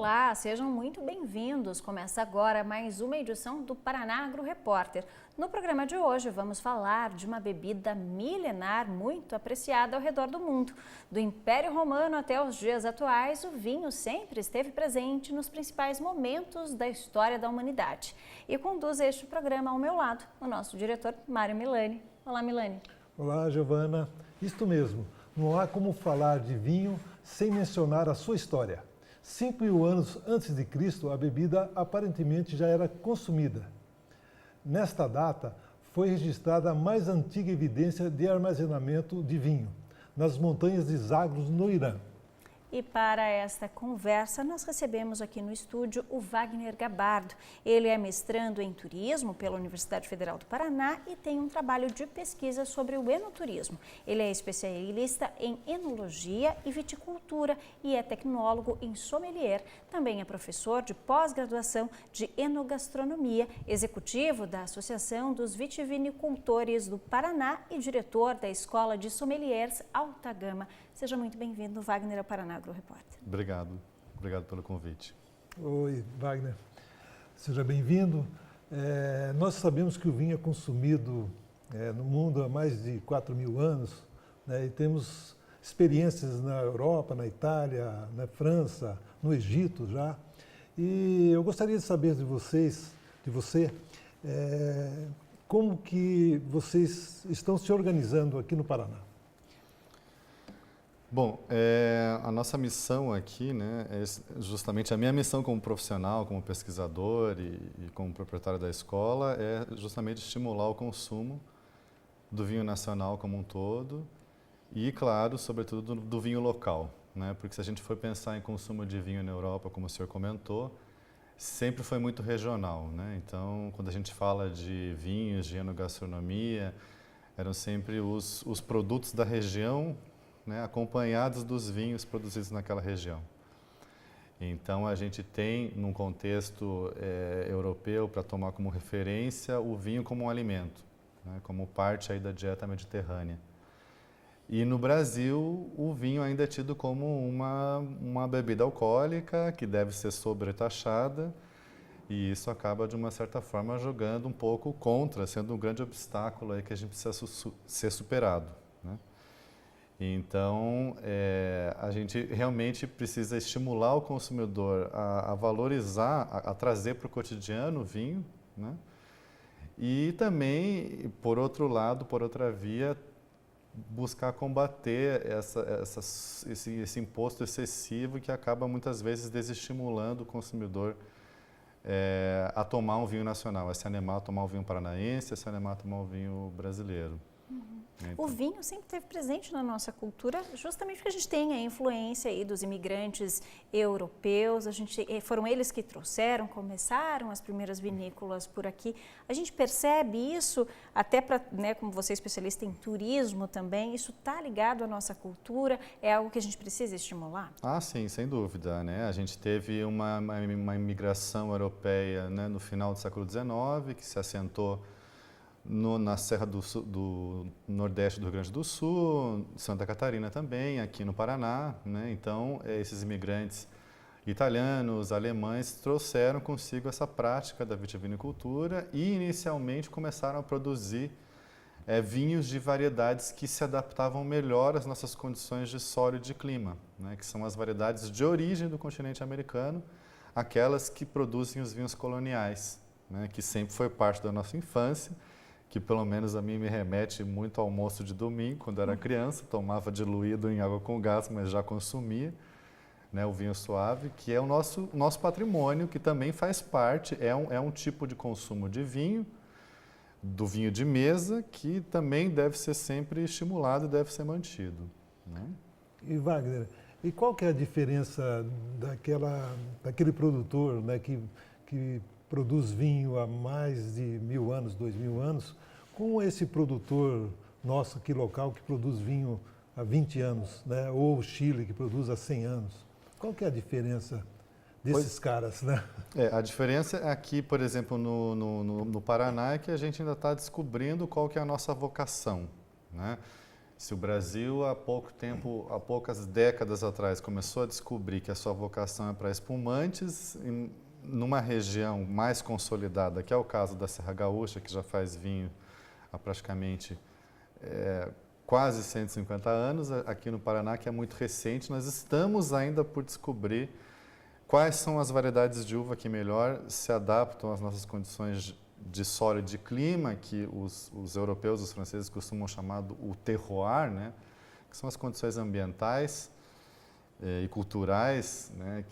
Olá, sejam muito bem-vindos. Começa agora mais uma edição do Paraná Agro Repórter. No programa de hoje vamos falar de uma bebida milenar muito apreciada ao redor do mundo. Do Império Romano até os dias atuais, o vinho sempre esteve presente nos principais momentos da história da humanidade. E conduz este programa ao meu lado, o nosso diretor Mário Milani. Olá, Milani. Olá, Giovana. Isto mesmo, não há como falar de vinho sem mencionar a sua história. 5.000 anos antes de Cristo, a bebida aparentemente já era consumida. Nesta data, foi registrada a mais antiga evidência de armazenamento de vinho, nas montanhas de Zagros, no Irã. E para esta conversa, nós recebemos aqui no estúdio o Wagner Gabardo. Ele é mestrando em turismo pela Universidade Federal do Paraná e tem um trabalho de pesquisa sobre o enoturismo. Ele é especialista em enologia e viticultura e é tecnólogo em sommelier. Também é professor de pós-graduação de enogastronomia, executivo da Associação dos Vitivinicultores do Paraná e diretor da Escola de Sommeliers Alta Gama. Seja muito bem-vindo, Wagner, ao Paraná Agro Repórter. Obrigado pelo convite. Oi, Wagner. Seja bem-vindo. Nós sabemos que o vinho é consumido no mundo há mais de 4.000 anos, né, e temos experiências na Europa, na Itália, na França, no Egito já. E eu gostaria de saber de você, como que vocês estão se organizando aqui no Paraná. Bom, a nossa missão aqui, né, justamente a minha missão como profissional, como pesquisador e como proprietário da escola, é justamente estimular o consumo do vinho nacional como um todo e, claro, sobretudo do vinho local, né, porque se a gente for pensar em consumo de vinho na Europa, como o senhor comentou, sempre foi muito regional, né? Então, quando a gente fala de vinhos, de enogastronomia, eram sempre os produtos da região, né, acompanhados dos vinhos produzidos naquela região. Então, a gente tem, num contexto europeu, para tomar como referência, o vinho como um alimento, né, como parte aí da dieta mediterrânea. E no Brasil, o vinho ainda é tido como uma bebida alcoólica que deve ser sobretaxada, e isso acaba, de uma certa forma, jogando um pouco contra, sendo um grande obstáculo aí que a gente precisa ser superado, né? Então, a gente realmente precisa estimular o consumidor a valorizar, a trazer para o cotidiano o vinho, né? E também, por outro lado, por outra via, buscar combater esse imposto excessivo que acaba muitas vezes desestimulando o consumidor a tomar um vinho nacional, a se animar a tomar um vinho paranaense, a se animar a tomar um vinho brasileiro. Então. O vinho sempre esteve presente na nossa cultura, justamente porque a gente tem a influência aí dos imigrantes europeus, foram eles que trouxeram, começaram as primeiras vinícolas por aqui. A gente percebe isso, até para, né, como você é especialista em turismo também, isso está ligado à nossa cultura, é algo que a gente precisa estimular? Ah, sim, sem dúvida, né? A gente teve uma imigração europeia, né, no final do século XIX, que se assentou na Serra do Nordeste do Rio Grande do Sul, Santa Catarina também, aqui no Paraná, né? Então, esses imigrantes italianos, alemães, trouxeram consigo essa prática da vitivinicultura e, inicialmente, começaram a produzir vinhos de variedades que se adaptavam melhor às nossas condições de solo e de clima, né? Que são as variedades de origem do continente americano, aquelas que produzem os vinhos coloniais, né? Que sempre foi parte da nossa infância, que pelo menos a mim me remete muito ao almoço de domingo, quando era criança, tomava diluído em água com gás, mas já consumia, né, o vinho suave, que é o nosso patrimônio, que também faz parte, é um tipo de consumo de vinho, do vinho de mesa, que também deve ser sempre estimulado e deve ser mantido, né? E Wagner, e qual que é a diferença daquele produtor, né, que produz vinho há mais de 1.000 anos, 2.000 anos, com esse produtor nosso aqui local que produz vinho há 20 anos, né? Ou o Chile que produz há 100 anos? Qual que é a diferença desses caras, né? A diferença aqui, por exemplo, no Paraná, é que a gente ainda está descobrindo qual que é a nossa vocação, né? Se o Brasil, há pouco tempo, há poucas décadas atrás, começou a descobrir que a sua vocação é para espumantes, numa região mais consolidada, que é o caso da Serra Gaúcha, que já faz vinho há praticamente quase 150 anos, aqui no Paraná, que é muito recente, nós estamos ainda por descobrir quais são as variedades de uva que melhor se adaptam às nossas condições de solo e de clima, que os europeus, os franceses costumam chamar o terroir, né? Que são as condições ambientais e culturais, né?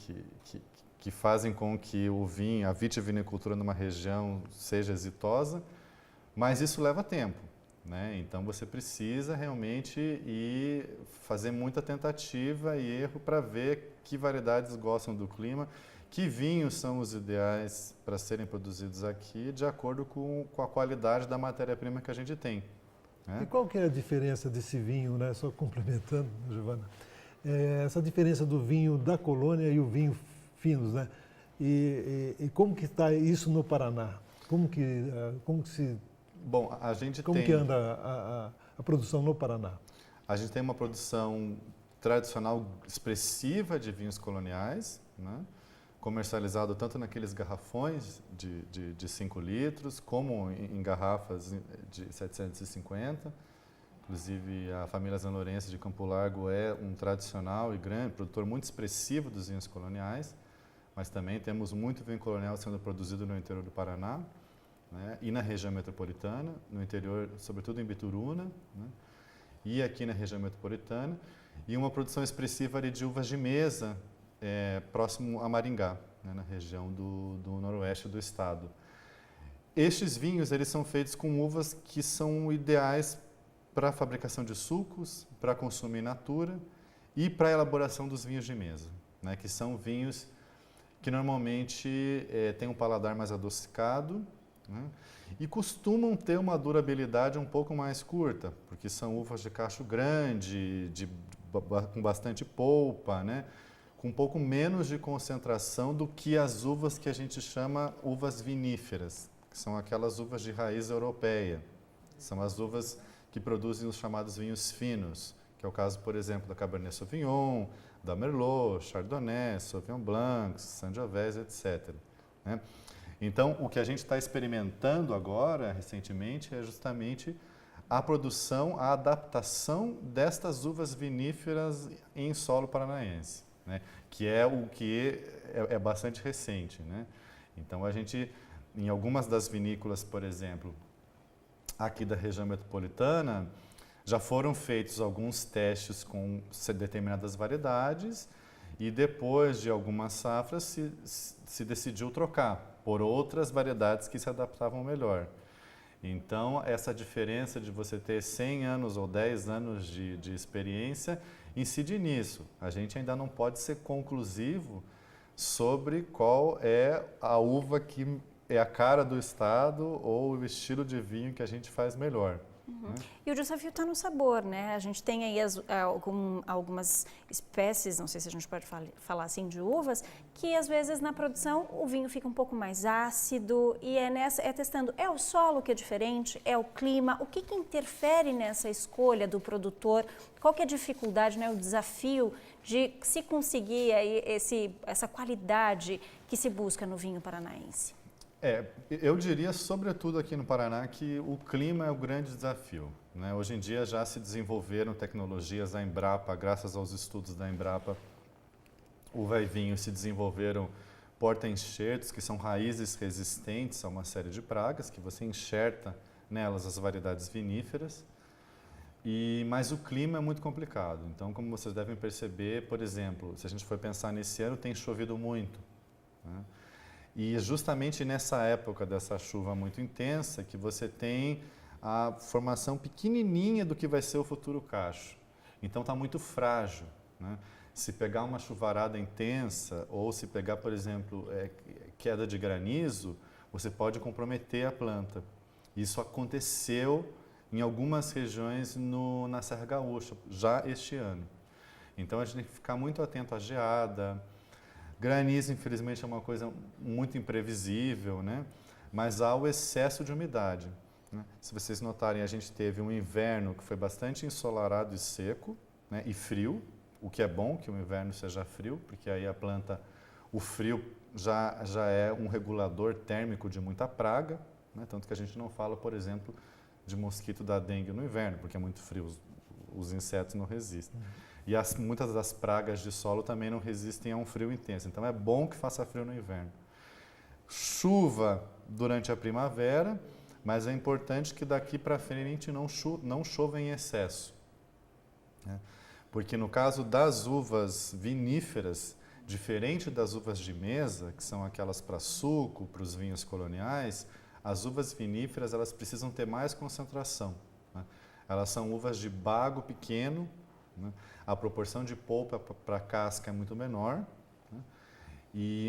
Que fazem com que o vinho, a vitivinicultura numa região seja exitosa, mas isso leva tempo, né? Então você precisa realmente ir fazer muita tentativa e erro para ver que variedades gostam do clima, que vinhos são os ideais para serem produzidos aqui, de acordo com a qualidade da matéria-prima que a gente tem, né? E qual que é a diferença desse vinho, né? Só complementando, Giovana, essa diferença do vinho da colônia e o vinho finos, né? E como que está isso no Paraná? Como que Bom, a gente como que anda a produção no Paraná? A gente tem uma produção tradicional expressiva de vinhos coloniais, né? Comercializado tanto naqueles garrafões de 5 litros, como em garrafas de 750. Inclusive, a família Zanlorense de Campo Largo é um tradicional e grande produtor muito expressivo dos vinhos coloniais, mas também temos muito vinho colonial sendo produzido no interior do Paraná, né? E na região metropolitana, no interior, sobretudo em Bituruna, né? E aqui na região metropolitana, e uma produção expressiva ali de uvas de mesa, próximo a Maringá, né? Na região do noroeste do estado. Estes vinhos eles são feitos com uvas que são ideais para a fabricação de sucos, para consumo in natura e para a elaboração dos vinhos de mesa, né? Que são vinhos que normalmente têm um paladar mais adocicado, né? E costumam ter uma durabilidade um pouco mais curta, porque são uvas de cacho grande, com bastante polpa, né? Com um pouco menos de concentração do que as uvas que a gente chama uvas viníferas, que são aquelas uvas de raiz europeia. São as uvas que produzem os chamados vinhos finos, que é o caso, por exemplo, da Cabernet Sauvignon, da Merlot, Chardonnay, Sauvignon Blanc, Sangiovese, etc., né? Então, o que a gente está experimentando agora, recentemente, é justamente a produção, a adaptação destas uvas viníferas em solo paranaense, né? Que é o que é bastante recente, né? Então, a gente, em algumas das vinícolas, por exemplo, aqui da região metropolitana, já foram feitos alguns testes com determinadas variedades e depois de algumas safras se decidiu trocar por outras variedades que se adaptavam melhor. Então, essa diferença de você ter 100 anos ou 10 anos de experiência incide nisso. A gente ainda não pode ser conclusivo sobre qual é a uva que é a cara do estado ou o estilo de vinho que a gente faz melhor. Uhum. E o desafio está no sabor, né? A gente tem aí algumas espécies, não sei se a gente pode falar assim, de uvas, que às vezes na produção o vinho fica um pouco mais ácido e é testando, é o solo que é diferente, é o clima, o que interfere nessa escolha do produtor, qual que é a dificuldade, né? O desafio de se conseguir aí essa qualidade que se busca no vinho paranaense. Eu diria, sobretudo aqui no Paraná, que o clima é o grande desafio, né? Hoje em dia já se desenvolveram tecnologias da Embrapa, graças aos estudos da Embrapa, uva e vinho se desenvolveram porta-enxertos, que são raízes resistentes a uma série de pragas, que você enxerta nelas as variedades viníferas, mas o clima é muito complicado. Então, como vocês devem perceber, por exemplo, se a gente for pensar nesse ano, tem chovido muito, né? E justamente nessa época dessa chuva muito intensa que você tem a formação pequenininha do que vai ser o futuro cacho. Então está muito frágil, né? Se pegar uma chuvarada intensa ou se pegar, por exemplo, queda de granizo, você pode comprometer a planta. Isso aconteceu em algumas regiões na Serra Gaúcha, já este ano. Então a gente tem que ficar muito atento à geada. Granizo, infelizmente, é uma coisa muito imprevisível, né? Mas há o excesso de umidade. né? Se vocês notarem, a gente teve um inverno que foi bastante ensolarado e seco, né, e frio, o que é bom que o inverno seja frio, porque aí a planta, o frio já é um regulador térmico de muita praga, né, tanto que a gente não fala, por exemplo, de mosquito da dengue no inverno, porque é muito frio, os insetos não resistem. E muitas das pragas de solo também não resistem a um frio intenso, então é bom que faça frio no inverno. Chuva durante a primavera, mas é importante que daqui para frente não chova em excesso, né? Porque no caso das uvas viníferas, diferente das uvas de mesa, que são aquelas para suco, para os vinhos coloniais, as uvas viníferas elas precisam ter mais concentração, né? Elas são uvas de bago pequeno, né? A proporção de polpa para casca é muito menor, né?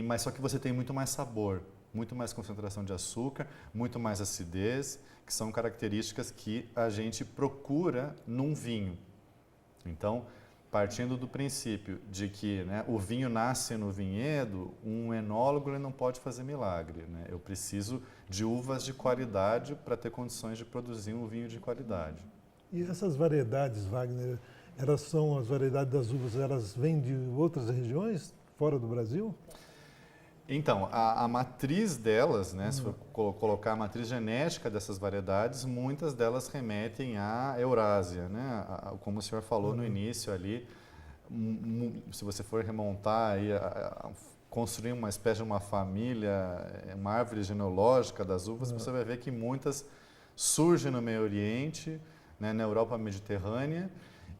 Mas só que você tem muito mais sabor, muito mais concentração de açúcar, muito mais acidez, que são características que a gente procura num vinho. Então, partindo do princípio de que, né, o vinho nasce no vinhedo, um enólogo ele não pode fazer milagre, né? Eu preciso de uvas de qualidade para ter condições de produzir um vinho de qualidade. E essas variedades, Wagner, elas são as variedades das uvas, elas vêm de outras regiões fora do Brasil? Então, a matriz delas, né, se for colocar a matriz genética dessas variedades, muitas delas remetem à Eurásia, né? Como o senhor falou no início ali, se você for remontar aí, construir uma espécie de uma família, uma árvore genealógica das uvas, você vai ver que muitas surgem no Meio Oriente, né, na Europa Mediterrânea,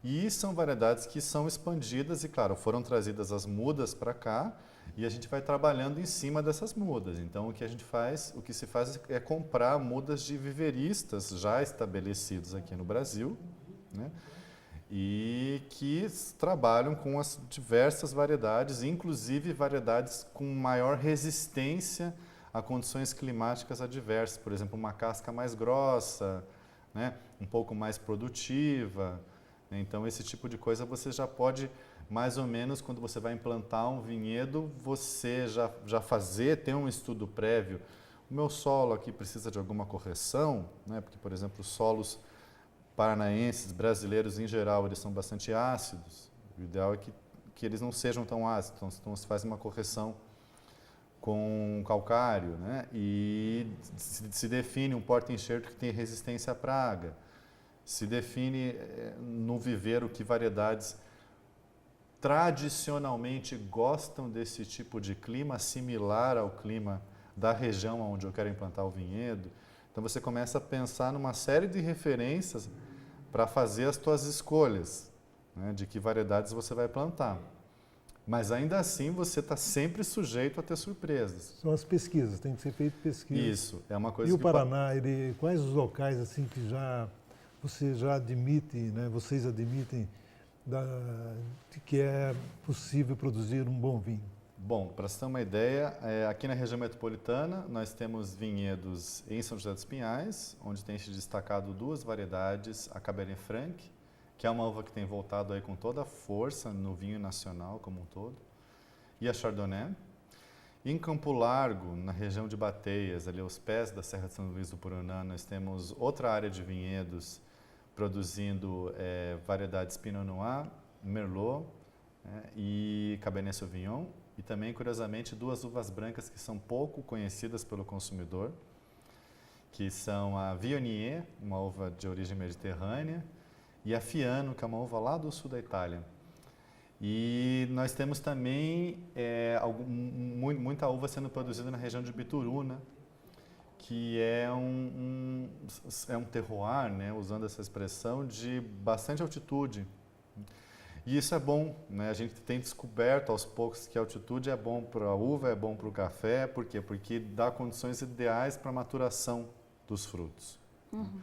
e são variedades que são expandidas e, claro, foram trazidas as mudas para cá, e a gente vai trabalhando em cima dessas mudas. Então, o que se faz é comprar mudas de viveristas já estabelecidos aqui no Brasil, né? E que trabalham com as diversas variedades, inclusive variedades com maior resistência a condições climáticas adversas. Por exemplo, uma casca mais grossa, né? Um pouco mais produtiva. Então, esse tipo de coisa você já pode, mais ou menos, quando você vai implantar um vinhedo, você já ter um estudo prévio. O meu solo aqui precisa de alguma correção, né? Porque, por exemplo, os solos paranaenses, brasileiros em geral, eles são bastante ácidos. O ideal é que eles não sejam tão ácidos, então se faz uma correção com calcário, né? E se define um porta-enxerto que tem resistência à praga. Se define no viveiro que variedades tradicionalmente gostam desse tipo de clima, similar ao clima da região onde eu quero implantar o vinhedo. Então você começa a pensar numa série de referências para fazer as suas escolhas, né, de que variedades você vai plantar. Mas ainda assim você está sempre sujeito a ter surpresas. São as pesquisas, tem que ser feita pesquisa. Isso, é uma coisa que... E o Paraná, quais os locais assim que você já admite, né, vocês admitem de que é possível produzir um bom vinho? Bom, para você ter uma ideia, aqui na região metropolitana nós temos vinhedos em São José dos Pinhais, onde tem se destacado duas variedades, a Cabernet Franc, que é uma uva que tem voltado aí com toda a força no vinho nacional como um todo, e a Chardonnay. Em Campo Largo, na região de Bateias, ali aos pés da Serra de São Luís do Purunã, nós temos outra área de vinhedos produzindo variedades Pinot Noir, Merlot, e Cabernet Sauvignon, e também, curiosamente, duas uvas brancas que são pouco conhecidas pelo consumidor, que são a Viognier, uma uva de origem mediterrânea, e a Fiano, que é uma uva lá do sul da Itália. E nós temos também muita uva sendo produzida na região de Bituruna, que é um terroir, né, usando essa expressão, de bastante altitude. E isso é bom, né? A gente tem descoberto aos poucos que a altitude é bom para a uva, é bom para o café. Por quê? Porque dá condições ideais para a maturação dos frutos. Uhum.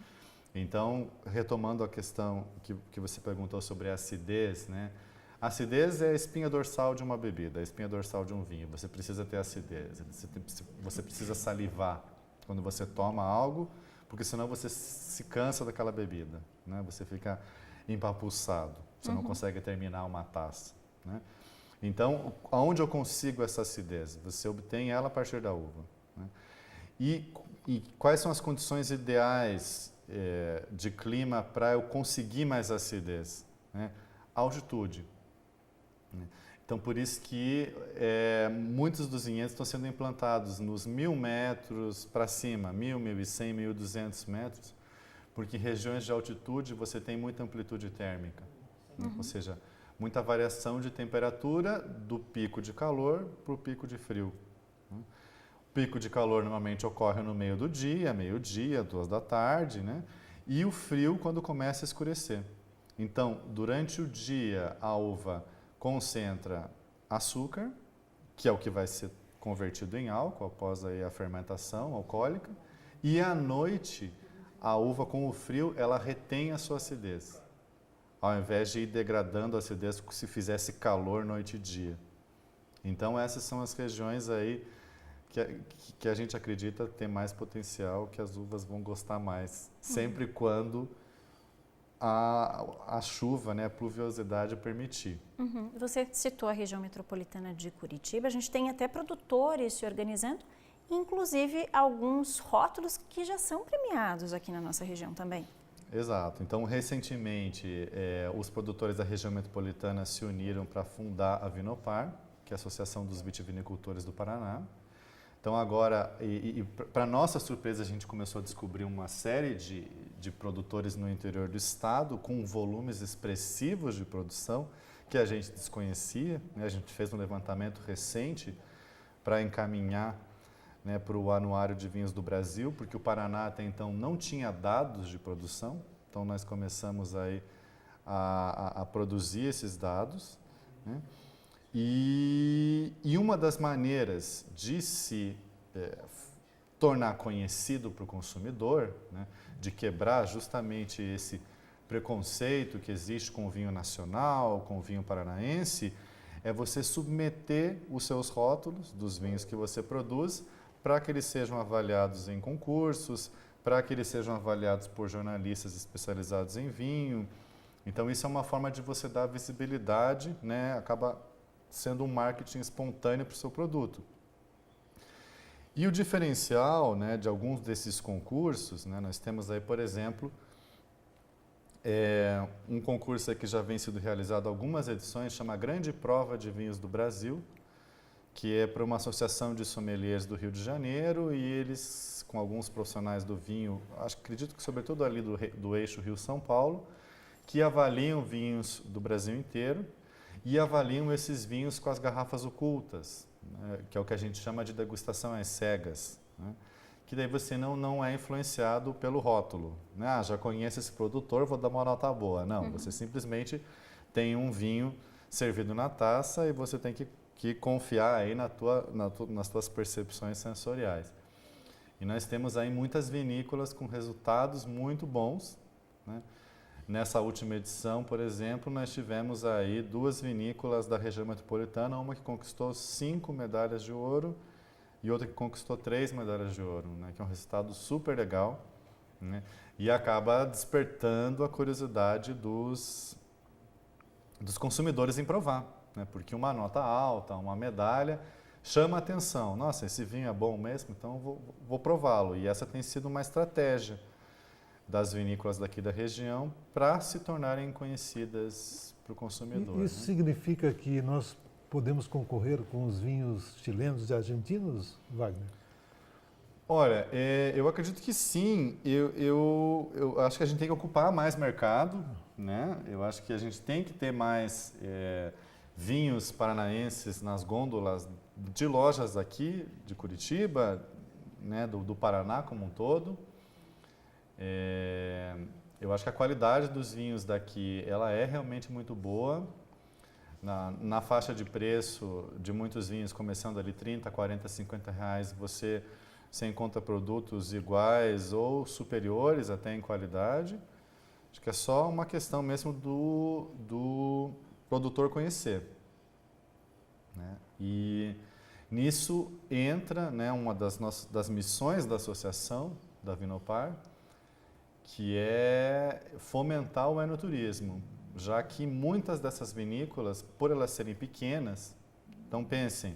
Então, retomando a questão que você perguntou sobre a acidez, né? A acidez é a espinha dorsal de uma bebida, a espinha dorsal de um vinho. Você precisa ter acidez, você precisa salivar quando você toma algo, porque senão você se cansa daquela bebida, né? Você fica empapuçado, você não consegue terminar uma taça, né? Então, aonde eu consigo essa acidez? Você obtém ela a partir da uva, né? E e quais são as condições ideais de clima para eu conseguir mais acidez? Né? Altitude. Né? Então, por isso que muitos dos vinhedos estão sendo implantados nos 1.000 metros para cima, 1.000, 1.100, 1.200 metros, porque em regiões de altitude você tem muita amplitude térmica, né? Ou seja, muita variação de temperatura do pico de calor para o pico de frio. Né? O pico de calor normalmente ocorre no meio do dia, meio-dia, 2 da tarde, né? E o frio quando começa a escurecer. Então, durante o dia, a uva concentra açúcar, que é o que vai ser convertido em álcool após aí a fermentação alcoólica, e à noite, a uva com o frio, ela retém a sua acidez, ao invés de ir degradando a acidez se fizesse calor noite e dia. Então, essas são as regiões aí que a gente acredita ter mais potencial, que as uvas vão gostar mais, sempre quando a chuva, né, a pluviosidade permitir. Você citou a região metropolitana de Curitiba, a gente tem até produtores se organizando, inclusive alguns rótulos que já são premiados aqui na nossa região também. Exato. Então, recentemente, os produtores da região metropolitana se uniram para fundar a Vinopar, que é a Associação dos Vitivinicultores do Paraná. Então, agora, para nossa surpresa, a gente começou a descobrir uma série de produtores no interior do estado com volumes expressivos de produção que a gente desconhecia, né? A gente fez um levantamento recente para encaminhar, né, para o Anuário de Vinhos do Brasil, porque o Paraná até então não tinha dados de produção. Então, nós começamos aí a produzir esses dados, né? E uma das maneiras de se tornar conhecido para o consumidor, né, de quebrar justamente esse preconceito que existe com o vinho nacional, com o vinho paranaense, é você submeter os seus rótulos dos vinhos que você produz para que eles sejam avaliados em concursos, para que eles sejam avaliados por jornalistas especializados em vinho. Então, isso é uma forma de você dar visibilidade, né, acaba sendo um marketing espontâneo para o seu produto. E o diferencial, né, de alguns desses concursos, né, nós temos aí, por exemplo, um concurso que já vem sido realizado algumas edições, chama Grande Prova de Vinhos do Brasil, que é para uma associação de sommeliers do Rio de Janeiro, e eles, com alguns profissionais do vinho, acredito que sobretudo ali do eixo Rio-São Paulo, que avaliam vinhos do Brasil inteiro, e avaliam esses vinhos com as garrafas ocultas, né, que é o que a gente chama de degustação às cegas, né, que daí você não é influenciado pelo rótulo. Né? Já conheço esse produtor, vou dar uma nota boa. Não, você simplesmente tem um vinho servido na taça e você tem que confiar aí nas tuas percepções sensoriais. E nós temos aí muitas vinícolas com resultados muito bons, né? Nessa última edição, por exemplo, nós tivemos aí 2 vinícolas da região metropolitana, uma que conquistou 5 medalhas de ouro e outra que conquistou 3 medalhas de ouro, né? Que é um resultado super legal, né? E acaba despertando a curiosidade dos consumidores em provar, né? Porque uma nota alta, uma medalha, chama a atenção. Nossa, esse vinho é bom mesmo, então vou prová-lo. E essa tem sido uma estratégia das vinícolas daqui da região para se tornarem conhecidas para o consumidor. Isso, né? significa que nós podemos concorrer com os vinhos chilenos e argentinos, Wagner? Olha, eu acredito que sim. Eu acho que a gente tem que ocupar mais mercado, né? Eu acho que a gente tem que ter mais vinhos paranaenses nas gôndolas de lojas aqui de Curitiba, né? Do Paraná como um todo. Eu acho que a qualidade dos vinhos daqui ela é realmente muito boa. Na faixa de preço de muitos vinhos, começando ali 30, 40, 50 reais, você encontra produtos iguais ou superiores até em qualidade. Acho que é só uma questão mesmo do produtor conhecer, né? E nisso entra, né, uma das missões da associação, da Vinopar, que é fomentar o enoturismo, já que muitas dessas vinícolas, por elas serem pequenas, então pensem,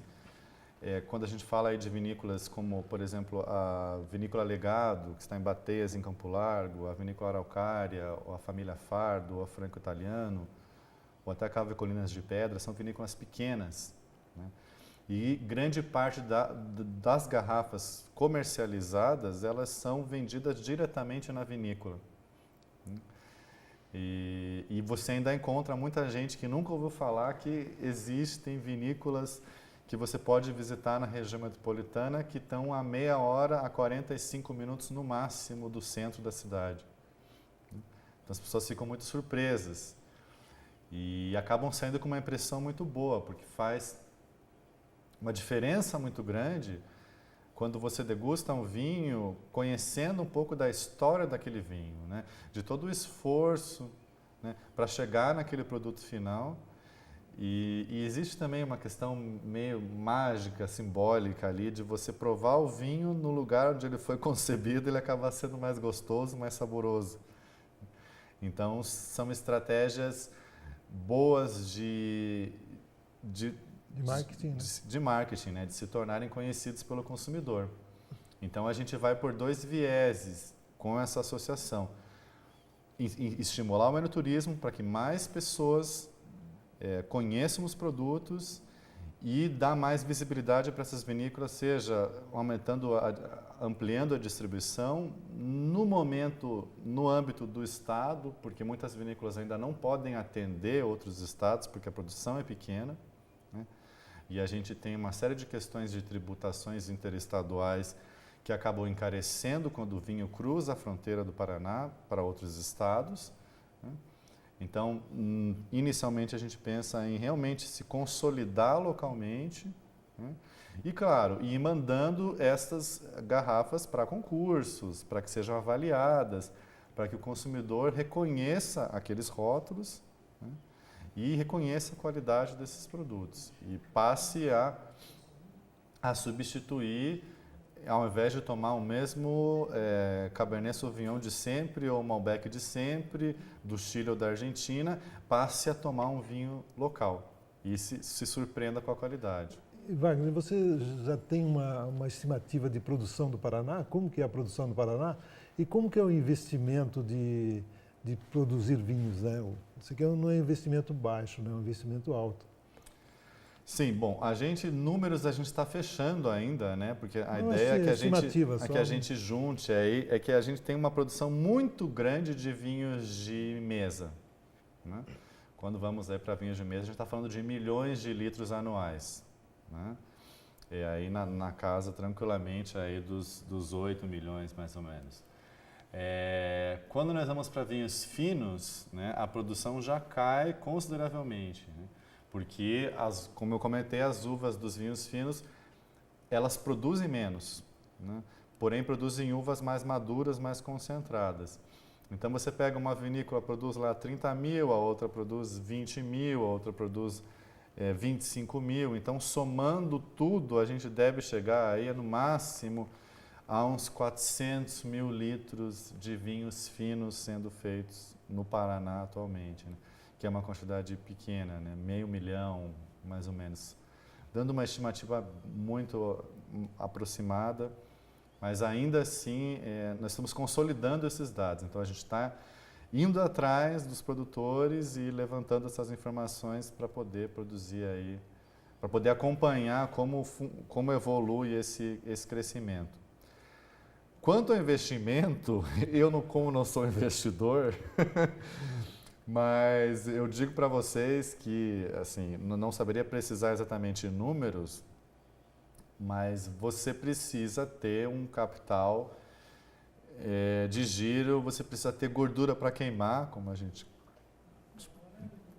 quando a gente fala aí de vinícolas como, por exemplo, a Vinícola Legado, que está em Bateias, em Campo Largo, a Vinícola Araucária, ou a Família Fardo, ou a Franco Italiano, ou até a Cava e Colinas de Pedra, são vinícolas pequenas, né? E grande parte das garrafas comercializadas, elas são vendidas diretamente na vinícola. E você ainda encontra muita gente que nunca ouviu falar que existem vinícolas que você pode visitar na região metropolitana que estão a meia hora a 45 minutos no máximo do centro da cidade. Então as pessoas ficam muito surpresas e acabam saindo com uma impressão muito boa, porque faz uma diferença muito grande quando você degusta um vinho conhecendo um pouco da história daquele vinho, né? De todo o esforço, né, para chegar naquele produto final. E existe também uma questão meio mágica, simbólica ali, de você provar o vinho no lugar onde ele foi concebido, ele acabar sendo mais gostoso, mais saboroso. Então, são estratégias boas de marketing, né? De marketing, né? De se tornarem conhecidos pelo consumidor. Então, a gente vai por dois vieses com essa associação. Estimular o enoturismo para que mais pessoas conheçam os produtos e dar mais visibilidade para essas vinícolas, seja ampliando a distribuição, no momento, no âmbito do estado, porque muitas vinícolas ainda não podem atender outros estados, porque a produção é pequena, né? E a gente tem uma série de questões de tributações interestaduais que acabam encarecendo quando o vinho cruza a fronteira do Paraná para outros estados, né? Então, inicialmente a gente pensa em realmente se consolidar localmente, né? E, claro, ir mandando estas garrafas para concursos, para que sejam avaliadas, para que o consumidor reconheça aqueles rótulos, né? E reconheça a qualidade desses produtos e passe a substituir, ao invés de tomar o mesmo Cabernet Sauvignon de sempre ou Malbec de sempre, do Chile ou da Argentina, passe a tomar um vinho local e se surpreenda com a qualidade. E Wagner, você já tem uma estimativa de produção do Paraná? Como que é a produção do Paraná? E como que é o investimento de produzir vinhos, né? Isso aqui não é um investimento baixo, né? É um investimento alto. Sim, bom, números a gente está fechando ainda, né? Porque a Não, ideia é que a gente junte aí é que a gente tem uma produção muito grande de vinhos de mesa, né? Quando vamos aí para vinhos de mesa, a gente está falando de milhões de litros anuais, né? E aí na casa, tranquilamente, aí dos 8 milhões, mais ou menos. Quando nós vamos para vinhos finos, né, a produção já cai consideravelmente, né? Porque, como eu comentei, as uvas dos vinhos finos, elas produzem menos, né? Porém produzem uvas mais maduras, mais concentradas. Então você pega uma vinícola, produz lá 30 mil, a outra produz 20 mil, a outra produz 25 mil. Então, somando tudo, a gente deve chegar aí no máximo a uns 400 mil litros de vinhos finos sendo feitos no Paraná atualmente, né? Que é uma quantidade pequena, né? 500 mil, mais ou menos. Dando uma estimativa muito aproximada, mas ainda assim nós estamos consolidando esses dados. Então a gente está indo atrás dos produtores e levantando essas informações para poder produzir aí, para poder acompanhar como evolui esse crescimento. Quanto ao investimento, como não sou investidor, mas eu digo para vocês que, assim, não saberia precisar exatamente números, mas você precisa ter um capital de giro, você precisa ter gordura para queimar, como a gente,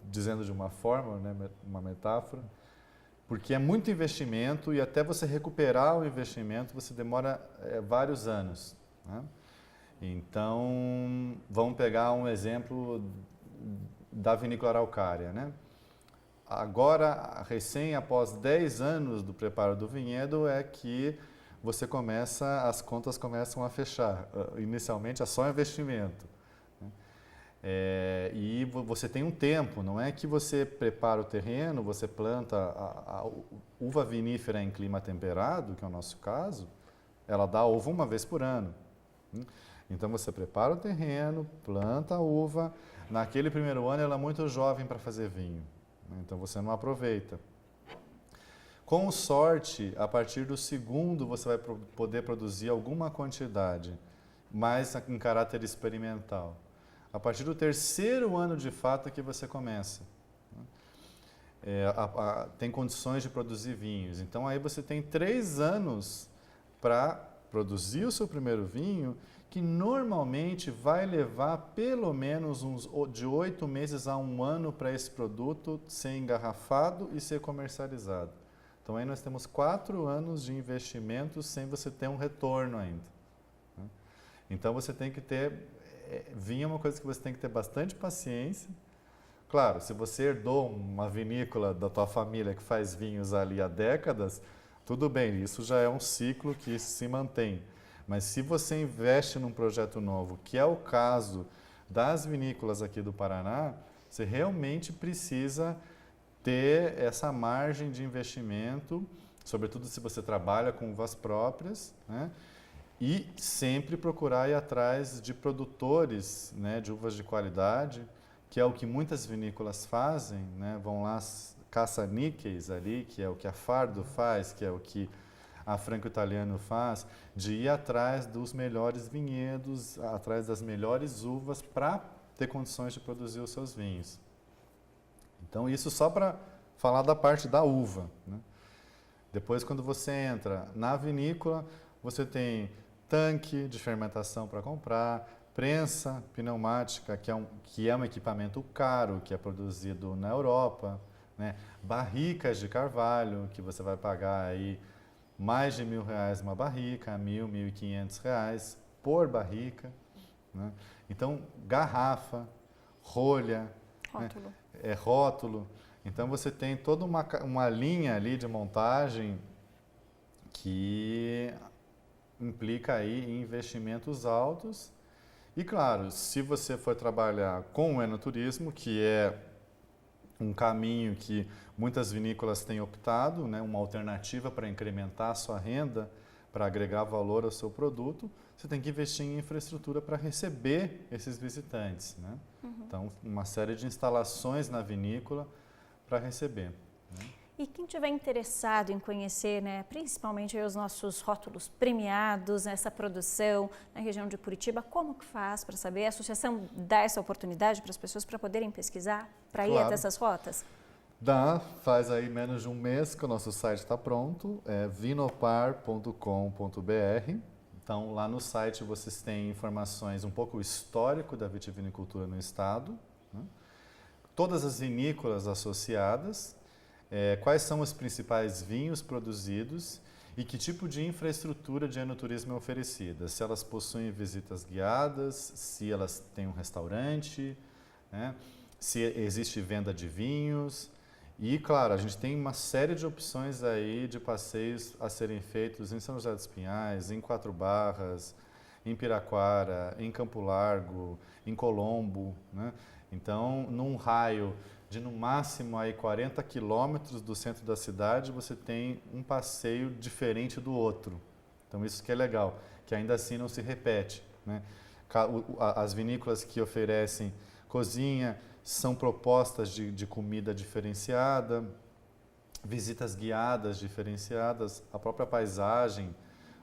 dizendo de uma forma, né, uma metáfora, porque é muito investimento e até você recuperar o investimento você demora vários anos, né? Então, vamos pegar um exemplo da Vinícola Araucária, né? Agora, após 10 anos do preparo do vinhedo, é que as contas começam a fechar. Inicialmente é só investimento, né? E você tem um tempo, não é que você prepara o terreno, você planta a uva vinífera em clima temperado, que é o nosso caso, ela dá uva uma vez por ano. Então você prepara o terreno, planta a uva, naquele primeiro ano ela é muito jovem para fazer vinho, então você não aproveita. Com sorte, a partir do segundo você vai poder produzir alguma quantidade, mas em caráter experimental. A partir do terceiro ano, de fato, é que você começa. Tem condições de produzir vinhos. Então, aí você tem 3 anos para produzir o seu primeiro vinho, que normalmente vai levar pelo menos de 8 meses a 1 ano para esse produto ser engarrafado e ser comercializado. Então, aí nós temos 4 anos de investimento sem você ter um retorno ainda. Então, você tem que ter... Vinho é uma coisa que você tem que ter bastante paciência. Claro, se você herdou uma vinícola da tua família que faz vinhos ali há décadas, tudo bem, isso já é um ciclo que se mantém. Mas se você investe num projeto novo, que é o caso das vinícolas aqui do Paraná, você realmente precisa ter essa margem de investimento, sobretudo se você trabalha com uvas próprias, né? E sempre procurar ir atrás de produtores, né, de uvas de qualidade, que é o que muitas vinícolas fazem, né? Vão lá, caça-níqueis ali, que é o que a Fardo faz, que é o que a Franco Italiano faz, de ir atrás dos melhores vinhedos, atrás das melhores uvas para ter condições de produzir os seus vinhos. Então, isso só para falar da parte da uva, né? Depois, quando você entra na vinícola, você tem tanque de fermentação para comprar, prensa pneumática, que é um equipamento caro, que é produzido na Europa, né? Barricas de carvalho, que você vai pagar aí mais de R$1.000 uma barrica, R$1.000, R$1.500 por barrica, né? Então, garrafa, rolha, Rótulo. né? Rótulo. Então, você tem toda uma linha ali de montagem que implica aí em investimentos altos. E, claro, se você for trabalhar com o enoturismo, que é um caminho que muitas vinícolas têm optado, né, uma alternativa para incrementar a sua renda, para agregar valor ao seu produto, você tem que investir em infraestrutura para receber esses visitantes, né? Então, uma série de instalações na vinícola para receber, né? E quem tiver interessado em conhecer, né, principalmente os nossos rótulos premiados nessa produção na região de Curitiba, como que faz para saber? A associação dá essa oportunidade para as pessoas para poderem pesquisar, para ir até essas rotas? Dá, faz aí menos de um mês que o nosso site está pronto, é vinopar.com.br. Então, lá no site vocês têm informações, um pouco o histórico da vitivinicultura no estado, né? Todas as vinícolas associadas, quais são os principais vinhos produzidos e que tipo de infraestrutura de enoturismo é oferecida. Se elas possuem visitas guiadas, se elas têm um restaurante, né? Se existe venda de vinhos. E, claro, a gente tem uma série de opções aí de passeios a serem feitos em São José dos Pinhais, em Quatro Barras, em Piraquara, em Campo Largo, em Colombo, né? Então, num raio de no máximo aí 40 quilômetros do centro da cidade, você tem um passeio diferente do outro. Então, isso que é legal, que ainda assim não se repete, né? As vinícolas que oferecem cozinha são propostas de comida diferenciada, visitas guiadas diferenciadas, a própria paisagem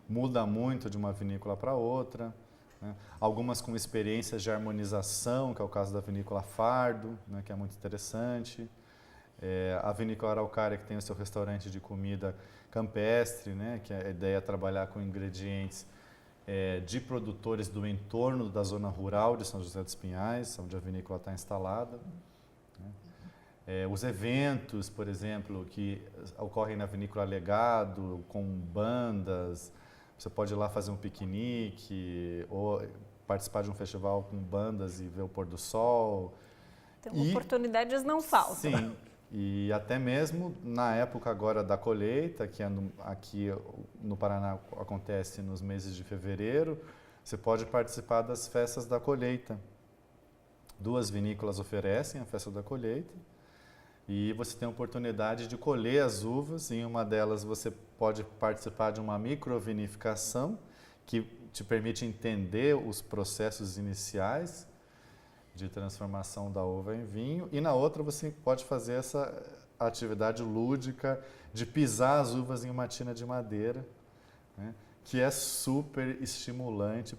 muda muito de uma vinícola para outra, né? Algumas com experiências de harmonização, que é o caso da vinícola Fardo, né, que é muito interessante. A vinícola Araucária, que tem o seu restaurante de comida campestre, né, que a ideia é trabalhar com ingredientes de produtores do entorno da zona rural de São José dos Pinhais, onde a vinícola está instalada, né? Os eventos, por exemplo, que ocorrem na vinícola Legado, com bandas, você pode ir lá fazer um piquenique ou participar de um festival com bandas e ver o pôr do sol. Então, oportunidades não faltam. Sim, e até mesmo na época agora da colheita, que aqui no Paraná acontece nos meses de fevereiro, você pode participar das festas da colheita, 2 vinícolas oferecem a festa da colheita e você tem a oportunidade de colher as uvas. Em uma delas você pode participar de uma microvinificação que te permite entender os processos iniciais de transformação da uva em vinho, e na outra você pode fazer essa atividade lúdica de pisar as uvas em uma tina de madeira, né, que é super estimulante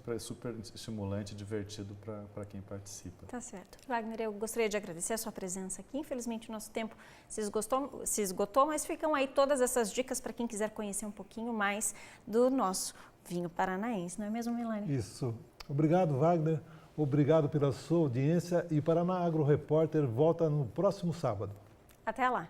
e divertido para quem participa. Tá certo. Wagner, eu gostaria de agradecer a sua presença aqui. Infelizmente o nosso tempo se esgotou, mas ficam aí todas essas dicas para quem quiser conhecer um pouquinho mais do nosso vinho paranaense, não é mesmo, Milani? Isso. Obrigado, Wagner. Obrigado pela sua audiência e Paraná Agro Repórter volta no próximo sábado. Até lá!